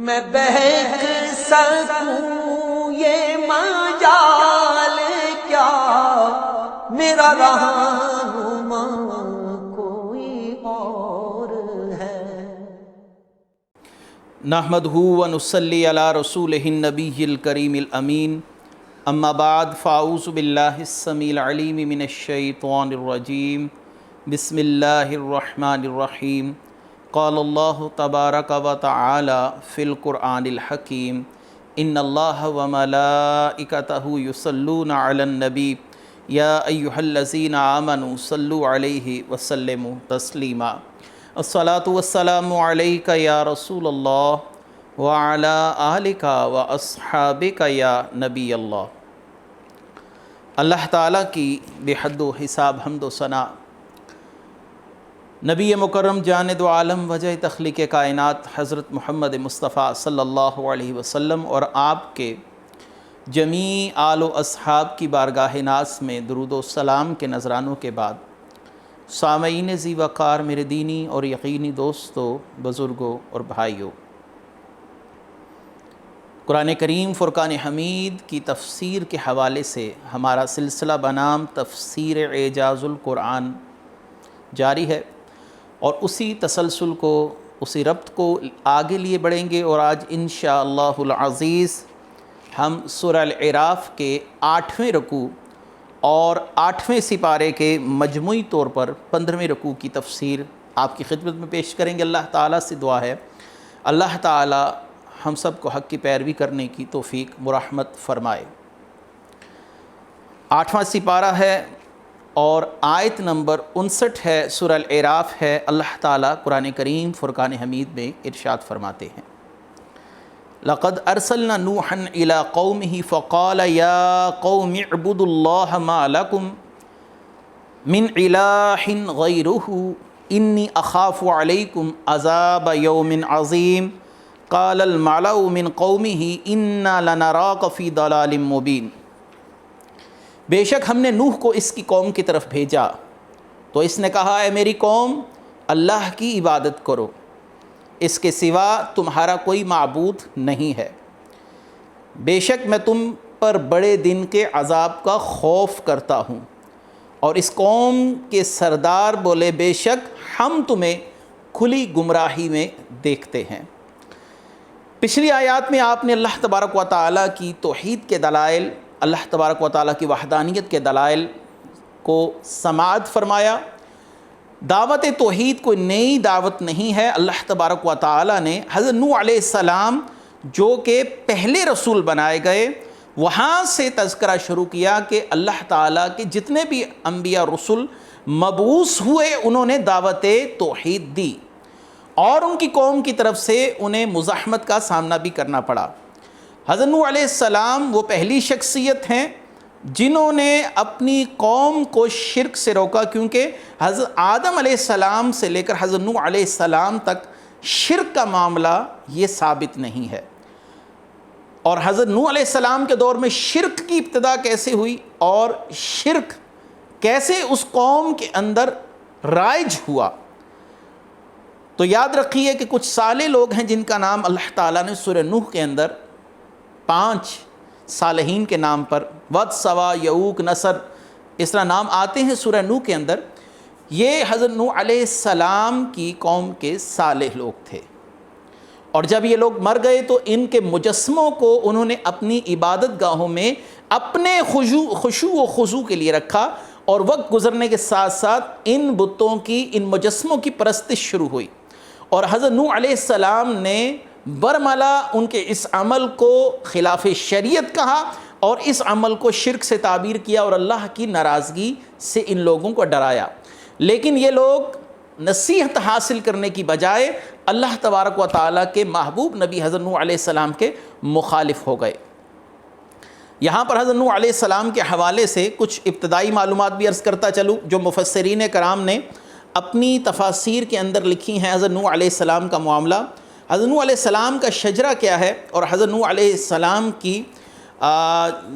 میں بہک سکوں یہ مجال کیا، میرا رہنما کوئی اور ہے۔ نحمدہ ونصلی علی رسولہ النبی الکریم الامین، اما بعد فاعوذ باللہ السمیع العلیم من الشیطان الرجیم، بسم اللہ الرحمن الرحیم۔ قال اللہ تبارک و تعالی فی القرآن الحکیم، ان اللہ وملائکتہ یصلون علی النبی یا ایہا الذین آمنوا صلوا علیہ وسلموا تسلیما۔ الصلاۃ والسلام علیک یا رسول اللہ وعلی آلک واصحابک یا نبی اللہ۔ اللہ تعالیٰ کی بے حد و حساب حمد و ثنا، نبی مکرم جاند و عالم وجہ تخلیق کائنات حضرت محمد مصطفیٰ صلی اللہ علیہ وسلم اور آپ کے جمیع آل و اصحاب کی بارگاہ ناز میں درود و سلام کے نذرانوں کے بعد، سامعین ذی وقار میرے دینی اور یقینی دوستوں، بزرگوں اور بھائیوں، قرآن کریم فرقان حمید کی تفسیر کے حوالے سے ہمارا سلسلہ بنام تفسیر اعجاز القرآن جاری ہے، اور اسی تسلسل کو، اسی ربط کو آگے لیے بڑھیں گے، اور آج انشاءاللہ العزیز ہم سورہ الاعراف کے 8ویں رکوع اور 8ویں سپارے کے مجموعی طور پر 15ویں رکوع کی تفسیر آپ کی خدمت میں پیش کریں گے۔ اللہ تعالیٰ سے دعا ہے اللہ تعالیٰ ہم سب کو حق کی پیروی کرنے کی توفیق مرحمت فرمائے۔ 8واں سپارہ ہے اور آیت نمبر 59 ہے، سورہ الاعراف ہے۔ اللہ تعالیٰ قرآن کریم فرقان حمید میں ارشاد فرماتے ہیں، لَقَدْ أَرْسَلْنَا نُوحًا إِلَىٰ قَوْمِهِ فَقَالَ يَا قَوْمِ اعْبُدُوا اللَّهَ مَا لَكُمْ مِنْ إِلَٰهٍ غَيْرُهُ إِنِّي أَخَافُ عَلَيْكُمْ عَذَابَ يَوْمٍ عَظِيمٍ قَالَ الْمَلَأُ مِنْ قَوْمِهِ إِنَّا لَنَرَاكَ فِي ضَلَالٍ مُبِينٍ۔ بے شک ہم نے نوح کو اس کی قوم کی طرف بھیجا تو اس نے کہا، اے میری قوم، اللہ کی عبادت کرو، اس کے سوا تمہارا کوئی معبود نہیں ہے۔ بے شک میں تم پر بڑے دن کے عذاب کا خوف کرتا ہوں۔ اور اس قوم کے سردار بولے، بے شک ہم تمہیں کھلی گمراہی میں دیکھتے ہیں۔ پچھلی آیات میں آپ نے اللہ تبارک و تعالیٰ کی توحید کے دلائل، اللہ تبارک و تعالیٰ کی وحدانیت کے دلائل کو سماعت فرمایا۔ دعوت توحید کوئی نئی دعوت نہیں ہے۔ اللہ تبارک و تعالیٰ نے حضرت نوح علیہ السلام جو کہ پہلے رسول بنائے گئے، وہاں سے تذکرہ شروع کیا کہ اللہ تعالیٰ کے جتنے بھی انبیاء رسول مبعوث ہوئے، انہوں نے دعوت توحید دی، اور ان کی قوم کی طرف سے انہیں مزاحمت کا سامنا بھی کرنا پڑا۔ حضرت نوح علیہ السلام وہ پہلی شخصیت ہیں جنہوں نے اپنی قوم کو شرک سے روکا، کیونکہ حضرت آدم علیہ السلام سے لے کر حضرت نوح علیہ السلام تک شرک کا معاملہ یہ ثابت نہیں ہے۔ اور حضرت نوح علیہ السلام کے دور میں شرک کی ابتدا کیسے ہوئی اور شرک کیسے اس قوم کے اندر رائج ہوا، تو یاد رکھیے کہ کچھ صالح لوگ ہیں جن کا نام اللہ تعالیٰ نے سورہ نوح کے اندر 5 صالحین کے نام پر، ود، سوا، یعوق، نصر، اس طرح نام آتے ہیں سورہ نوح کے اندر۔ یہ حضرت نوح علیہ السلام کی قوم کے صالح لوگ تھے، اور جب یہ لوگ مر گئے تو ان کے مجسموں کو انہوں نے اپنی عبادت گاہوں میں اپنے خشوع و خضوع کے لیے رکھا، اور وقت گزرنے کے ساتھ ساتھ ان بتوں کی، ان مجسموں کی پرستش شروع ہوئی، اور حضرت نوح علیہ السلام نے برملا ان کے اس عمل کو خلاف شریعت کہا، اور اس عمل کو شرک سے تعبیر کیا، اور اللہ کی ناراضگی سے ان لوگوں کو ڈرایا۔ لیکن یہ لوگ نصیحت حاصل کرنے کی بجائے اللہ تبارک و تعالیٰ کے محبوب نبی حضرت نوح علیہ السلام کے مخالف ہو گئے۔ یہاں پر حضرت نوح علیہ السلام کے حوالے سے کچھ ابتدائی معلومات بھی عرض کرتا چلوں، جو مفسرین کرام نے اپنی تفاسیر کے اندر لکھی ہیں۔ حضرت نوح علیہ السلام کا معاملہ، حضرت نوح علیہ السلام کا شجرہ کیا ہے، اور حضرت نوح علیہ السلام کی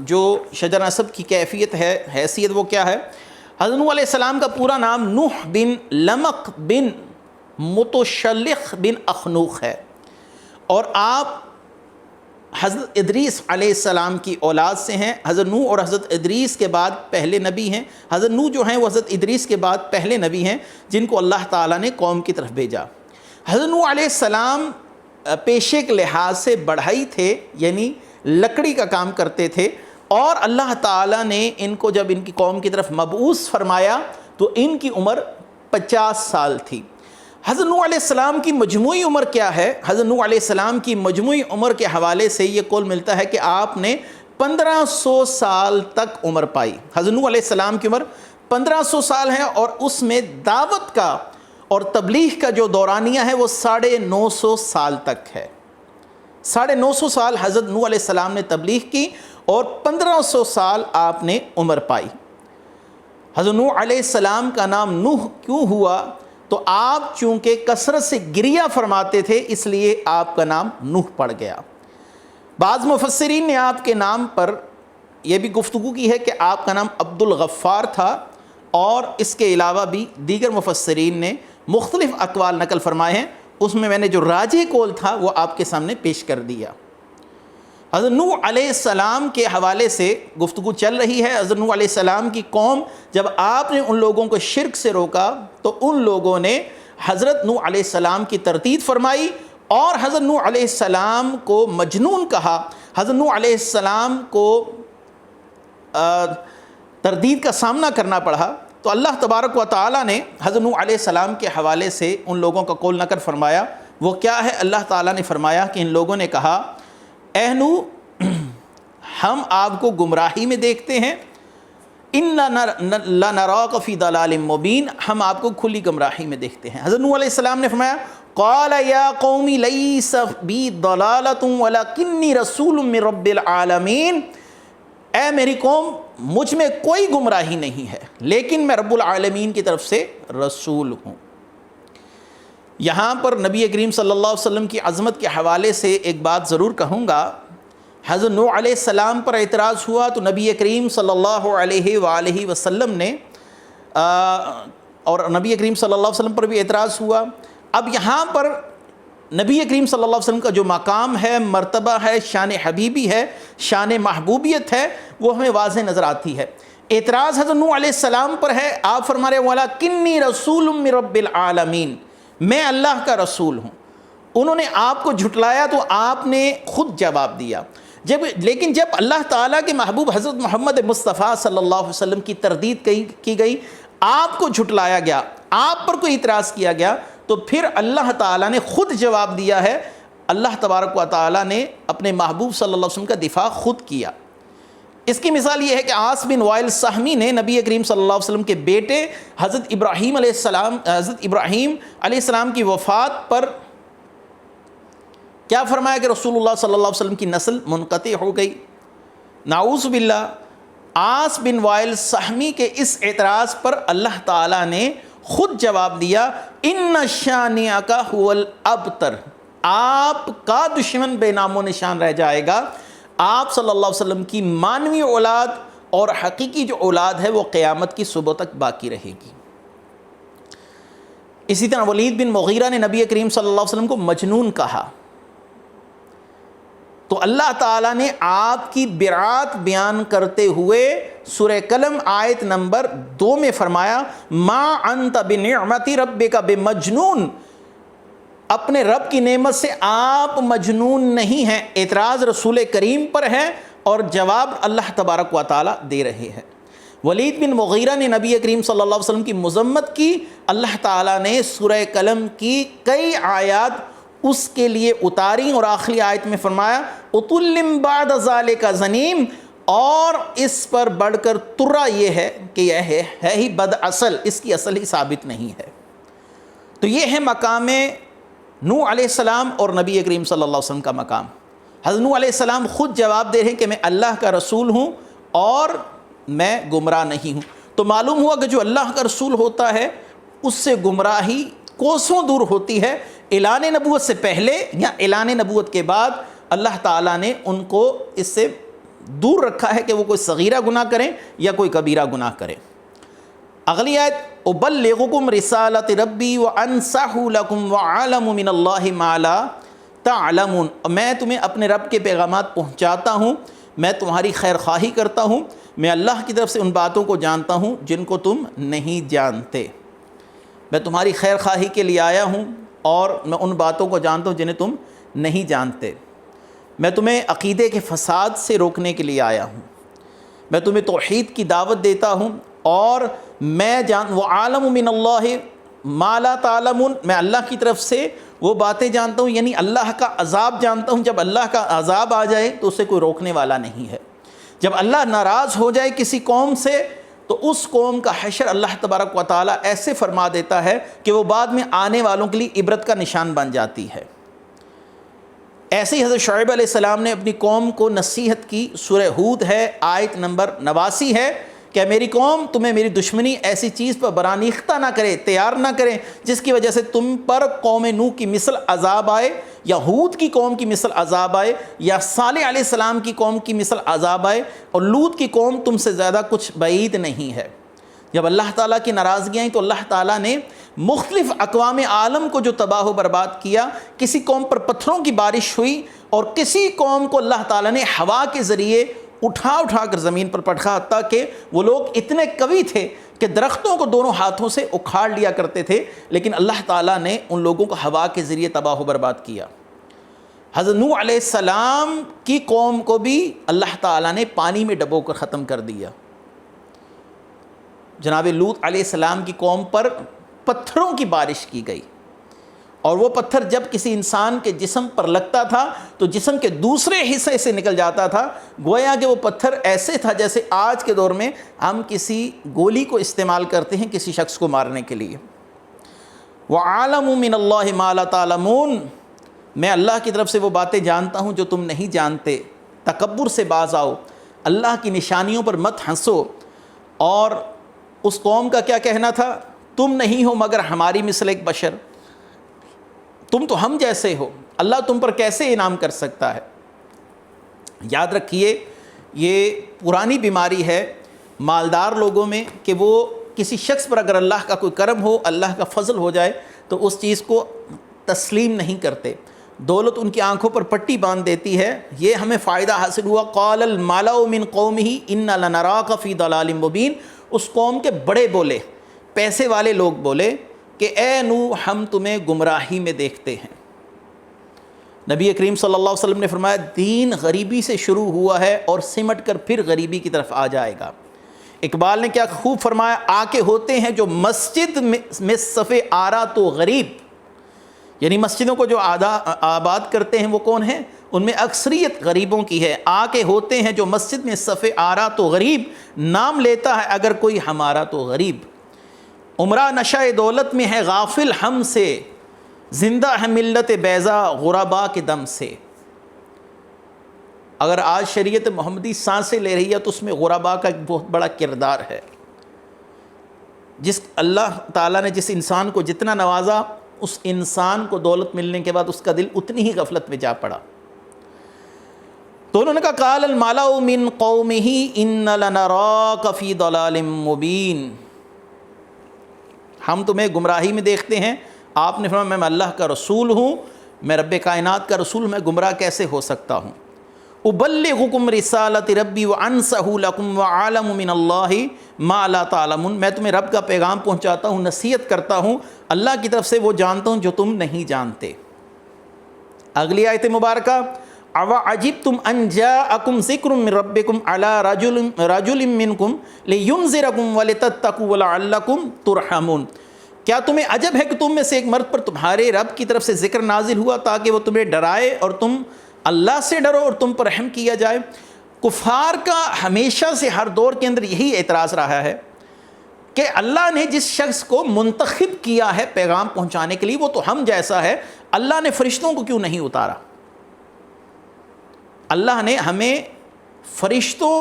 جو شجر نسب کی کیفیت ہے، حیثیت، وہ کیا ہے۔ حضرت نوح علیہ السلام کا پورا نام نوح بن لمق بن متشلخ بن اخنوخ ہے، اور آپ حضرت ادریس علیہ السلام کی اولاد سے ہیں. حضرت نوح اور حضرت ادریس کے بعد پہلے نبی ہیں. حضرت نوح جو ہیں وہ حضرت ادریس کے بعد پہلے نبی ہیں جن کو اللہ تعالیٰ نے قوم کی طرف بھیجا. حضرت نوح علیہ السلام پیشے کے لحاظ سے بڑھائی تھے، یعنی لکڑی کا کام کرتے تھے، اور اللہ تعالیٰ نے ان کو جب ان کی قوم کی طرف مبعوث فرمایا تو ان کی عمر 50 سال تھی. حضرت نوح علیہ السلام کی مجموعی عمر کیا ہے؟ حضرت نوح علیہ السلام کی مجموعی عمر کے حوالے سے یہ قول ملتا ہے کہ آپ نے 1500 سال تک عمر پائی. حضرت نوح علیہ السلام کی عمر 1500 سال ہے، اور اس میں دعوت کا اور تبلیغ کا جو دورانیہ ہے وہ 950 سال تک ہے. 950 سال حضرت نوح علیہ السلام نے تبلیغ کی اور 1500 سال آپ نے عمر پائی. حضرت نوح علیہ السلام کا نام نوح کیوں ہوا؟ تو آپ چونکہ کثرت سے گریہ فرماتے تھے اس لیے آپ کا نام نوح پڑ گیا. بعض مفسرین نے آپ کے نام پر یہ بھی گفتگو کی ہے کہ آپ کا نام عبد الغفار تھا، اور اس کے علاوہ بھی دیگر مفسرین نے مختلف اقوال نقل فرمائے ہیں. اس میں نے جو راجح قول تھا وہ آپ کے سامنے پیش کر دیا. حضرت نوح علیہ السلام کے حوالے سے گفتگو چل رہی ہے. حضرت نوح علیہ السلام کی قوم جب آپ نے ان لوگوں کو شرک سے روکا تو ان لوگوں نے حضرت نوح علیہ السلام کی تردید فرمائی اور حضرت نوح علیہ السلام کو مجنون کہا. حضرت نوح علیہ السلام کو تردید کا سامنا کرنا پڑا. تو اللہ تبارک و تعالیٰ نے حضرت نوح علیہ السلام کے حوالے سے ان لوگوں کا قول نقل فرمایا. وہ کیا ہے؟ اللہ تعالیٰ نے فرمایا کہ ان لوگوں نے کہا، اے نوح ہم آپ کو گمراہی میں دیکھتے ہیں، اِنَّا لَنَرَاكَ فِي ضَلَالٍ مُبِينٍ، ہم آپ کو کھلی گمراہی میں دیکھتے ہیں. حضرت نوح علیہ السلام نے فرمایا، قَالَ يَا قَوْمِ لَيْسَ بِي ضَلَالَةٌ وَلَكِنِّي رَسُولٌ مِّن رَبِّ الْعَالَمِينَ، اے میری قوم مجھ میں کوئی گمراہی نہیں ہے لیکن میں رب العالمین کی طرف سے رسول ہوں. یہاں پر نبی کریم صلی اللہ علیہ وسلم کی عظمت کے حوالے سے ایک بات ضرور کہوں گا. حضرت نوح علیہ السلام پر اعتراض ہوا تو نبی کریم صلی اللہ علیہ وآلہ وسلم نے اور نبی کریم صلی اللہ علیہ وسلم پر بھی اعتراض ہوا. اب یہاں پر نبی کریم صلی اللہ علیہ وسلم کا جو مقام ہے، مرتبہ ہے، شان حبیبی ہے، شان محبوبیت ہے، وہ ہمیں واضح نظر آتی ہے. اعتراض حضرت نوح علیہ السلام پر ہے. آپ فرما رہے وَلَكِنِّي رَسُولٌ مِّن رَبِّ الْعَالَمِينَ، میں اللہ کا رسول ہوں. انہوں نے آپ کو جھٹلایا تو آپ نے خود جواب دیا. لیکن جب اللہ تعالیٰ کے محبوب حضرت محمد مصطفیٰ صلی اللہ علیہ وسلم کی تردید کی گئی، آپ کو جھٹلایا گیا، آپ پر کوئی اعتراض کیا گیا، تو پھر اللہ تعالیٰ نے خود جواب دیا ہے. اللہ تبارک و تعالیٰ نے اپنے محبوب صلی اللہ علیہ وسلم کا دفاع خود کیا. اس کی مثال یہ ہے کہ عاص بن وائل سہمی نے نبی کریم صلی اللہ علیہ وسلم کے بیٹے حضرت ابراہیم علیہ السلام کی وفات پر کیا فرمایا کہ رسول اللہ صلی اللہ علیہ وسلم کی نسل منقطع ہو گئی. نعوذ باللہ. عاص بن وائل سہمی کے اس اعتراض پر اللہ تعالیٰ نے خود جواب دیا، ان شانئک هو الابتر، آپ کا دشمن بے نام و نشان رہ جائے گا. آپ صلی اللہ علیہ وسلم کی مانوی اولاد اور حقیقی جو اولاد ہے وہ قیامت کی صبح تک باقی رہے گی. اسی طرح ولید بن مغیرہ نے نبی کریم صلی اللہ علیہ وسلم کو مجنون کہا. تو اللہ تعالیٰ نے آپ کی برات بیان کرتے ہوئے سورہ قلم آیت نمبر 2 میں فرمایا، ما انت بنعمت ربک بمجنون، اپنے رب کی نعمت سے آپ مجنون نہیں ہیں. اعتراض رسول کریم پر ہے اور جواب اللہ تبارک و تعالیٰ دے رہے ہیں. ولید بن مغیرہ نے نبی کریم صلی اللہ علیہ وسلم کی مذمت کی. اللہ تعالیٰ نے سورہ قلم کی کئی آیات اس کے لیے اتاری اور آخری آیت میں فرمایا اتلم بعد ذالک زنیم، اور اس پر بڑھ کر ترا یہ ہے کہ یہ ہے ہی بد اصل، اس کی اصل ہی ثابت نہیں ہے. تو یہ ہے مقام نوح علیہ السلام اور نبی کریم صلی اللہ علیہ وسلم کا مقام. حضرت نوح علیہ السلام خود جواب دے رہے ہیں کہ میں اللہ کا رسول ہوں اور میں گمراہ نہیں ہوں. تو معلوم ہوا کہ جو اللہ کا رسول ہوتا ہے اس سے گمراہی کوسوں دور ہوتی ہے. اعلان نبوت سے پہلے یا اعلان نبوت کے بعد اللہ تعالیٰ نے ان کو اس سے دور رکھا ہے کہ وہ کوئی صغیرہ گناہ کریں یا کوئی کبیرہ گناہ کریں. اگلی آیت ابلغکم رسالت ربی وانصح لکم وعلم من اللہ ما لا تعلمون، میں تمہیں اپنے رب کے پیغامات پہنچاتا ہوں، میں تمہاری خیر خواہی کرتا ہوں، میں اللہ کی طرف سے ان باتوں کو جانتا ہوں جن کو تم نہیں جانتے۔ میں تمہاری خیر خواہی کے لیے آیا ہوں اور میں ان باتوں کو جانتا ہوں جنہیں تم نہیں جانتے۔ میں تمہیں عقیدے کے فساد سے روکنے کے لیے آیا ہوں، میں تمہیں توحید کی دعوت دیتا ہوں، اور میں وَعَالَمُ مِنَ اللَّهِ مَا لَا تَعْلَمُونَ، میں اللہ کی طرف سے وہ باتیں جانتا ہوں، یعنی اللہ کا عذاب جانتا ہوں۔ جب اللہ کا عذاب آ جائے تو اسے کوئی روکنے والا نہیں ہے۔ جب اللہ ناراض ہو جائے کسی قوم سے تو اس قوم کا حشر اللہ تبارک و تعالیٰ ایسے فرما دیتا ہے کہ وہ بعد میں آنے والوں کے لیے عبرت کا نشان بن جاتی ہے۔ ایسے ہی حضرت شعیب علیہ السلام نے اپنی قوم کو نصیحت کی، سورہ ہود ہے، آیت نمبر 89 ہے کہ میری قوم تمہیں میری دشمنی ایسی چیز پر برانیختہ نہ کرے، تیار نہ کرے جس کی وجہ سے تم پر قوم نوح کی مثل عذاب آئے، یا ہود کی قوم کی مثل عذاب آئے، یا صالح علیہ السلام کی قوم کی مثل عذاب آئے، اور لوط کی قوم تم سے زیادہ کچھ بعید نہیں ہے۔ جب اللہ تعالیٰ کی ناراضگی آئیں تو اللہ تعالیٰ نے مختلف اقوام عالم کو جو تباہ و برباد کیا، کسی قوم پر پتھروں کی بارش ہوئی، اور کسی قوم کو اللہ تعالیٰ نے ہوا کے ذریعے اٹھا کر زمین پر پٹکا، حتیٰ کہ وہ لوگ اتنے قوی تھے کہ درختوں کو دونوں ہاتھوں سے اکھاڑ لیا کرتے تھے، لیکن اللہ تعالیٰ نے ان لوگوں کو ہوا کے ذریعے تباہ و برباد کیا۔ حضرت نوح علیہ السلام کی قوم کو بھی اللہ تعالیٰ نے پانی میں ڈبو کر ختم کر دیا۔ جناب لوط علیہ السلام کی قوم پر پتھروں کی بارش کی گئی، اور وہ پتھر جب کسی انسان کے جسم پر لگتا تھا تو جسم کے دوسرے حصے سے نکل جاتا تھا، گویا کہ وہ پتھر ایسے تھا جیسے آج کے دور میں ہم کسی گولی کو استعمال کرتے ہیں کسی شخص کو مارنے کے لیے۔ وَعَالَمُ مِنَ اللَّهِ مَا لَا تَعْلَمُونَ، میں اللہ کی طرف سے وہ باتیں جانتا ہوں جو تم نہیں جانتے۔ تکبر سے باز آؤ، اللہ کی نشانیوں پر مت ہنسو۔ اور اس قوم کا کیا کہنا تھا؟ تم نہیں ہو مگر ہماری مثل ایک بشر، تم تو ہم جیسے ہو، اللہ تم پر کیسے انعام کر سکتا ہے؟ یاد رکھیے، یہ پرانی بیماری ہے مالدار لوگوں میں کہ وہ کسی شخص پر اگر اللہ کا کوئی کرم ہو، اللہ کا فضل ہو جائے تو اس چیز کو تسلیم نہیں کرتے۔ دولت ان کی آنکھوں پر پٹی باندھ دیتی ہے، یہ ہمیں فائدہ حاصل ہوا۔ قال الملأ من قومه انا لنراک فی ضلال مبین، اس قوم کے بڑے بولے، پیسے والے لوگ بولے کہ اے نوح ہم تمہیں گمراہی میں دیکھتے ہیں۔ نبی کریم صلی اللہ علیہ وسلم نے فرمایا دین غریبی سے شروع ہوا ہے اور سمٹ کر پھر غریبی کی طرف آ جائے گا۔ اقبال نے کیا خوب فرمایا، آ کے ہوتے ہیں جو مسجد میں صف آرا تو غریب، یعنی مسجدوں کو جو آباد کرتے ہیں وہ کون ہیں؟ ان میں اکثریت غریبوں کی ہے۔ آ کے ہوتے ہیں جو مسجد میں صف آرا تو غریب، نام لیتا ہے اگر کوئی ہمارا تو غریب۔ عمرہ نشہ دولت میں ہے غافل ہم سے، زندہ ہے ملت بیضا غربا کے دم سے۔ اگر آج شریعت محمدی سانسیں لے رہی ہے تو اس میں غربا کا ایک بہت بڑا کردار ہے۔ جس اللہ تعالیٰ نے جس انسان کو جتنا نوازا، اس انسان کو دولت ملنے کے بعد اس کا دل اتنی ہی غفلت میں جا پڑا۔ تو انہوں نے کہا قال الملأ من قومه ان لنراک فی ضلال مبین، ہم تمہیں گمراہی میں دیکھتے ہیں۔ آپ نے فرمایا میں اللہ کا رسول ہوں، میں رب کائنات کا رسول ہوں، میں گمراہ کیسے ہو سکتا ہوں؟ ابلغکم رسالت ربی وانصح لکم وعالم من اللہ ما لا تعلمون، میں تمہیں رب کا پیغام پہنچاتا ہوں، نصیحت کرتا ہوں اللہ کی طرف سے، وہ جانتا ہوں جو تم نہیں جانتے۔ اگلی آیت مبارکہ اَوَعَجِبْتُمْ أَنْ جَاءَكُمْ ذِكْرٌ مِّن رَبِّكُمْ عَلَىٰ رَجُلٍ مِّنْكُمْ لِيُنذِرَكُمْ وَلِتَتَّقُوا وَلَعَلَّكُمْ تُرْحَمُونَ، کیا تمہیں عجب ہے کہ تم میں سے ایک مرد پر تمہارے رب کی طرف سے ذکر نازل ہوا تاکہ وہ تمہیں ڈرائے اور تم اللہ سے ڈرو اور تم پر رحم کیا جائے؟ کفار کا ہمیشہ سے ہر دور کے اندر یہی اعتراض رہا ہے کہ اللہ نے جس شخص کو منتخب کیا ہے پیغام پہنچانے کے لیے وہ تو ہم جیسا ہے، اللہ نے فرشتوں کو کیوں نہیں اتارا؟ اللہ نے ہمیں فرشتوں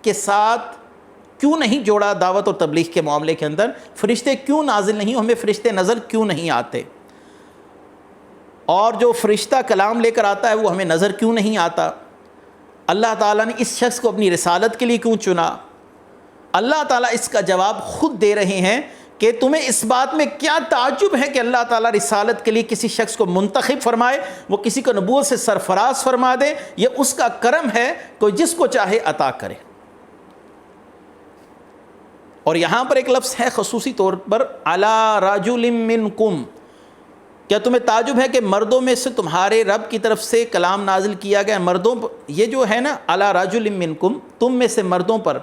کے ساتھ کیوں نہیں جوڑا دعوت اور تبلیغ کے معاملے کے اندر؟ فرشتے کیوں نازل نہیں، ہمیں فرشتے نظر کیوں نہیں آتے؟ اور جو فرشتہ کلام لے کر آتا ہے وہ ہمیں نظر کیوں نہیں آتا؟ اللہ تعالیٰ نے اس شخص کو اپنی رسالت کے لیے کیوں چنا؟ اللہ تعالیٰ اس کا جواب خود دے رہے ہیں کہ تمہیں اس بات میں کیا تعجب ہے کہ اللہ تعالیٰ رسالت کے لیے کسی شخص کو منتخب فرمائے، وہ کسی کو نبوت سے سرفراز فرما دے، یہ اس کا کرم ہے، کوئی جس کو چاہے عطا کرے۔ اور یہاں پر ایک لفظ ہے خصوصی طور پر علی رجل منکم، کیا تمہیں تعجب ہے کہ مردوں میں سے تمہارے رب کی طرف سے کلام نازل کیا گیا مردوں پر، یہ جو ہے نا علی رجل منکم، تم میں سے مردوں پر،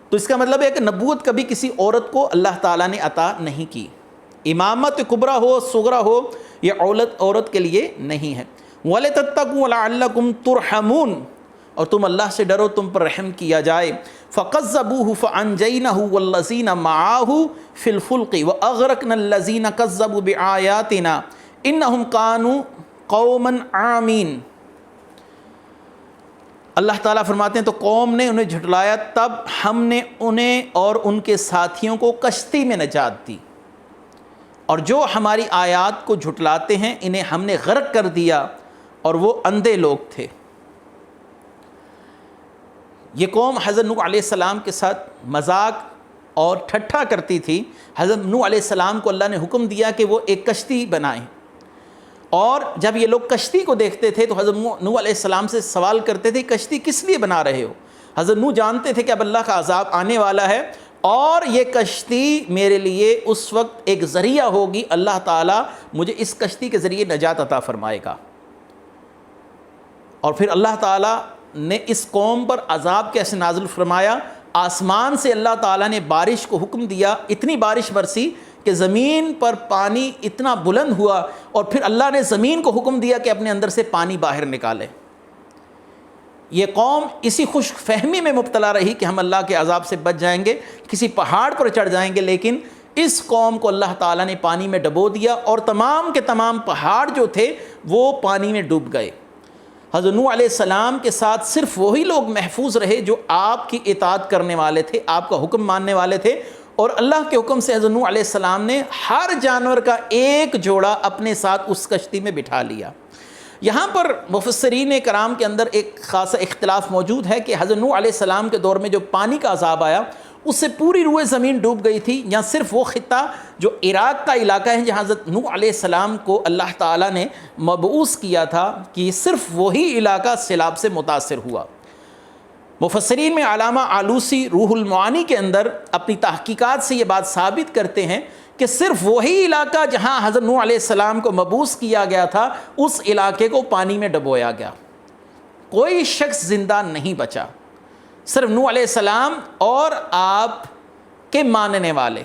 تو اس کا مطلب ہے کہ نبوت کبھی کسی عورت کو اللہ تعالیٰ نے عطا نہیں کی، امامت کبریٰ ہو صغریٰ ہو یہ عورت کے لیے نہیں ہے۔ وَلِتَتَّقُوا وَلَعَلَّكُمْ تُرْحَمُونَ، اور تم اللہ سے ڈرو تم پر رحم کیا جائے۔ فَقَذَّبُوهُ فَأَنْجَيْنَاهُ وَالَّذِينَ مَعَهُ فِي الْفُلْقِ وَأَغْرَقْنَا الَّذِينَ كَذَّبُوا بِآيَاتِنَا إِنَّهُمْ كَانُوا قَوْمًا عَامِينَ۔ اللہ تعالیٰ فرماتے ہیں تو قوم نے انہیں جھٹلایا، تب ہم نے انہیں اور ان کے ساتھیوں کو کشتی میں نجات دی، اور جو ہماری آیات کو جھٹلاتے ہیں انہیں ہم نے غرق کر دیا، اور وہ اندھے لوگ تھے۔ یہ قوم حضرت نوح علیہ السلام کے ساتھ مذاق اور ٹھٹھا کرتی تھی۔ حضرت نوح علیہ السلام کو اللہ نے حکم دیا کہ وہ ایک کشتی بنائیں، اور جب یہ لوگ کشتی کو دیکھتے تھے تو حضرت نوح علیہ السلام سے سوال کرتے تھے کشتی کس لیے بنا رہے ہو؟ حضرت نوح جانتے تھے کہ اب اللہ کا عذاب آنے والا ہے، اور یہ کشتی میرے لیے اس وقت ایک ذریعہ ہوگی، اللہ تعالیٰ مجھے اس کشتی کے ذریعے نجات عطا فرمائے گا۔ اور پھر اللہ تعالیٰ نے اس قوم پر عذاب کیسے نازل فرمایا؟ آسمان سے اللہ تعالیٰ نے بارش کو حکم دیا، اتنی بارش برسی کہ زمین پر پانی اتنا بلند ہوا، اور پھر اللہ نے زمین کو حکم دیا کہ اپنے اندر سے پانی باہر نکالے۔ یہ قوم اسی خوش فہمی میں مبتلا رہی کہ ہم اللہ کے عذاب سے بچ جائیں گے، کسی پہاڑ پر چڑھ جائیں گے، لیکن اس قوم کو اللہ تعالیٰ نے پانی میں ڈبو دیا، اور تمام کے تمام پہاڑ جو تھے وہ پانی میں ڈوب گئے۔ حضرت نوح علیہ السلام کے ساتھ صرف وہی لوگ محفوظ رہے جو آپ کی اطاعت کرنے والے تھے، آپ کا حکم ماننے والے تھے، اور اللہ کے حکم سے حضرت نوح علیہ السلام نے ہر جانور کا ایک جوڑا اپنے ساتھ اس کشتی میں بٹھا لیا۔ یہاں پر مفسرین کرام کے اندر ایک خاصا اختلاف موجود ہے کہ حضرت نوح علیہ السلام کے دور میں جو پانی کا عذاب آیا اس سے پوری روئے زمین ڈوب گئی تھی، یا صرف وہ خطہ جو عراق کا علاقہ ہے جہاں حضرت نوح علیہ السلام کو اللہ تعالیٰ نے مبعوث کیا تھا، کہ صرف وہی علاقہ سیلاب سے متاثر ہوا۔ مفسرین میں علامہ آلوسی روح المعانی کے اندر اپنی تحقیقات سے یہ بات ثابت کرتے ہیں کہ صرف وہی علاقہ جہاں حضرت نوح علیہ السلام کو مبعوث کیا گیا تھا اس علاقے کو پانی میں ڈبویا گیا، کوئی شخص زندہ نہیں بچا، صرف نوح علیہ السلام اور آپ کے ماننے والے۔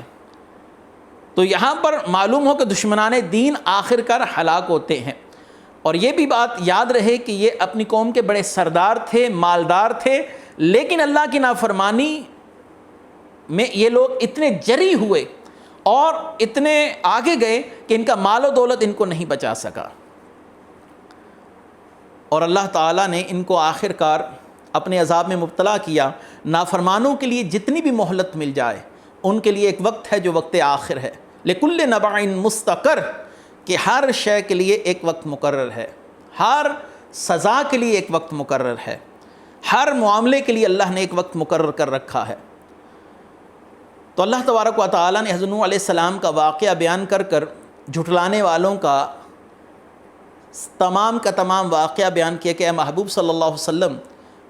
تو یہاں پر معلوم ہو کہ دشمنان دین آخر کار ہلاک ہوتے ہیں، اور یہ بھی بات یاد رہے کہ یہ اپنی قوم کے بڑے سردار تھے، مالدار تھے، لیکن اللہ کی نافرمانی میں یہ لوگ اتنے جری ہوئے اور اتنے آگے گئے کہ ان کا مال و دولت ان کو نہیں بچا سکا، اور اللہ تعالیٰ نے ان کو آخر کار اپنے عذاب میں مبتلا کیا۔ نافرمانوں کے لیے جتنی بھی مہلت مل جائے ان کے لیے ایک وقت ہے جو وقت آخر ہے، لِكُلِّ نَبَعٍ مُسْتَقَرٍ، کہ ہر شے کے لیے ایک وقت مقرر ہے، ہر سزا کے لیے ایک وقت مقرر ہے، ہر معاملے کے لیے اللہ نے ایک وقت مقرر کر رکھا ہے۔ تو اللہ تبارک و تعالیٰ نے حضرت نوح علیہ السلام کا واقعہ بیان کر کر جھٹلانے والوں کا تمام کا تمام واقعہ بیان کیا کہ اے محبوب صلی اللہ علیہ وسلم،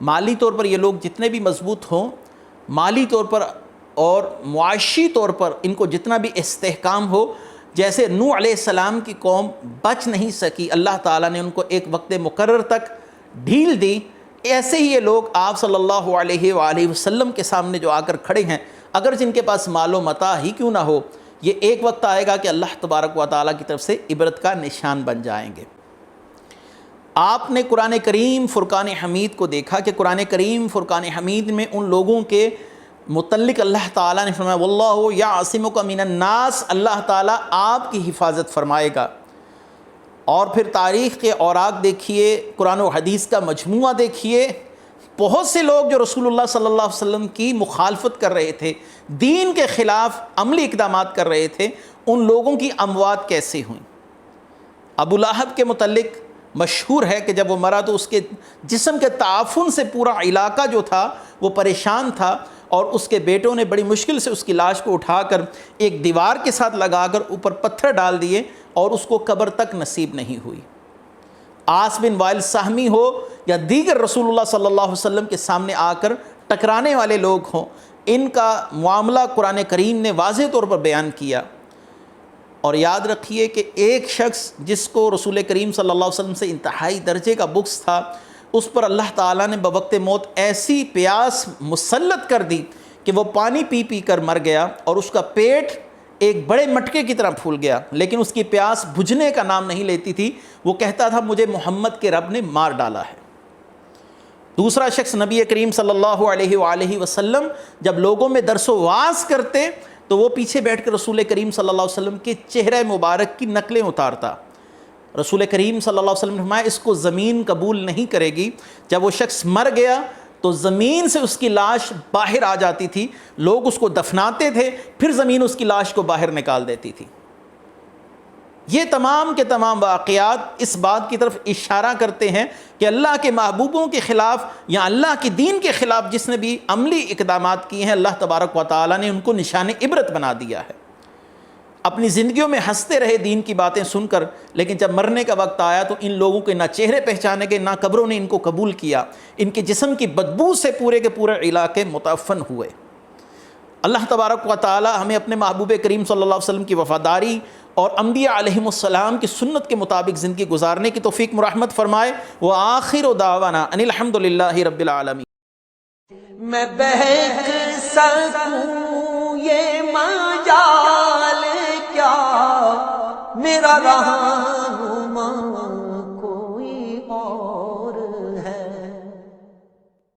مالی طور پر یہ لوگ جتنے بھی مضبوط ہوں، مالی طور پر اور معاشی طور پر ان کو جتنا بھی استحکام ہو، جیسے نوح علیہ السلام کی قوم بچ نہیں سکی، اللہ تعالیٰ نے ان کو ایک وقت مقرر تک ڈھیل دی، ایسے ہی یہ لوگ آپ صلی اللہ علیہ وآلہ وسلم کے سامنے جو آ کر کھڑے ہیں، اگر جن کے پاس مال و متاع ہی کیوں نہ ہو، یہ ایک وقت آئے گا کہ اللہ تبارک و تعالیٰ کی طرف سے عبرت کا نشان بن جائیں گے۔ آپ نے قرآن کریم فرقان حمید کو دیکھا کہ قرآن کریم فرقان حمید میں ان لوگوں کے متعلق اللہ تعالیٰ نے فرمایا واللہ یعصمک من الناس، اللہ تعالیٰ آپ کی حفاظت فرمائے گا۔ اور پھر تاریخ کے اوراق دیکھیے، قرآن و حدیث کا مجموعہ دیکھیے، بہت سے لوگ جو رسول اللہ صلی اللہ علیہ وسلم کی مخالفت کر رہے تھے، دین کے خلاف عملی اقدامات کر رہے تھے، ان لوگوں کی اموات کیسے ہوئیں۔ ابو لہب کے متعلق مشہور ہے کہ جب وہ مرا تو اس کے جسم کے تعفن سے پورا علاقہ جو تھا وہ پریشان تھا، اور اس کے بیٹوں نے بڑی مشکل سے اس کی لاش کو اٹھا کر ایک دیوار کے ساتھ لگا کر اوپر پتھر ڈال دیے، اور اس کو قبر تک نصیب نہیں ہوئی۔ عاص بن وائل سہمی ہو یا دیگر رسول اللہ صلی اللہ علیہ وسلم کے سامنے آ کر ٹکرانے والے لوگ ہوں، ان کا معاملہ قرآن کریم نے واضح طور پر بیان کیا۔ اور یاد رکھیے کہ ایک شخص جس کو رسول کریم صلی اللہ علیہ وسلم سے انتہائی درجے کا بغض تھا، اس پر اللہ تعالیٰ نے بوقت موت ایسی پیاس مسلط کر دی کہ وہ پانی پی پی کر مر گیا، اور اس کا پیٹ ایک بڑے مٹکے کی طرح پھول گیا، لیکن اس کی پیاس بجھنے کا نام نہیں لیتی تھی۔ وہ کہتا تھا مجھے محمد کے رب نے مار ڈالا ہے۔ دوسرا شخص نبی کریم صلی اللہ علیہ وآلہ وسلم جب لوگوں میں درس و واعظ کرتے تو وہ پیچھے بیٹھ کر رسول کریم صلی اللہ علیہ وسلم کے چہرہ مبارک کی نقلیں اتارتا۔ رسول کریم صلی اللہ علیہ وسلم نے فرمایا اس کو زمین قبول نہیں کرے گی۔ جب وہ شخص مر گیا تو زمین سے اس کی لاش باہر آ جاتی تھی، لوگ اس کو دفناتے تھے، پھر زمین اس کی لاش کو باہر نکال دیتی تھی۔ یہ تمام کے تمام واقعات اس بات کی طرف اشارہ کرتے ہیں کہ اللہ کے محبوبوں کے خلاف یا اللہ کے دین کے خلاف جس نے بھی عملی اقدامات کیے ہیں، اللہ تبارک و تعالیٰ نے ان کو نشان عبرت بنا دیا ہے۔ اپنی زندگیوں میں ہنستے رہے دین کی باتیں سن کر، لیکن جب مرنے کا وقت آیا تو ان لوگوں کے نہ چہرے پہچانے گئے، نہ قبروں نے ان کو قبول کیا، ان کے جسم کی بدبو سے پورے کے پورے علاقے متعفن ہوئے۔ اللہ تبارک و تعالی ہمیں اپنے محبوب کریم صلی اللہ علیہ وسلم کی وفاداری اور انبیاء علیہم السلام کی سنت کے مطابق زندگی گزارنے کی توفیق مرحمت فرمائے۔ وآخر دعوانا ان الحمد للہ رب العالمین۔ میں بہک سکوں یہ مجال کیا میرا رہا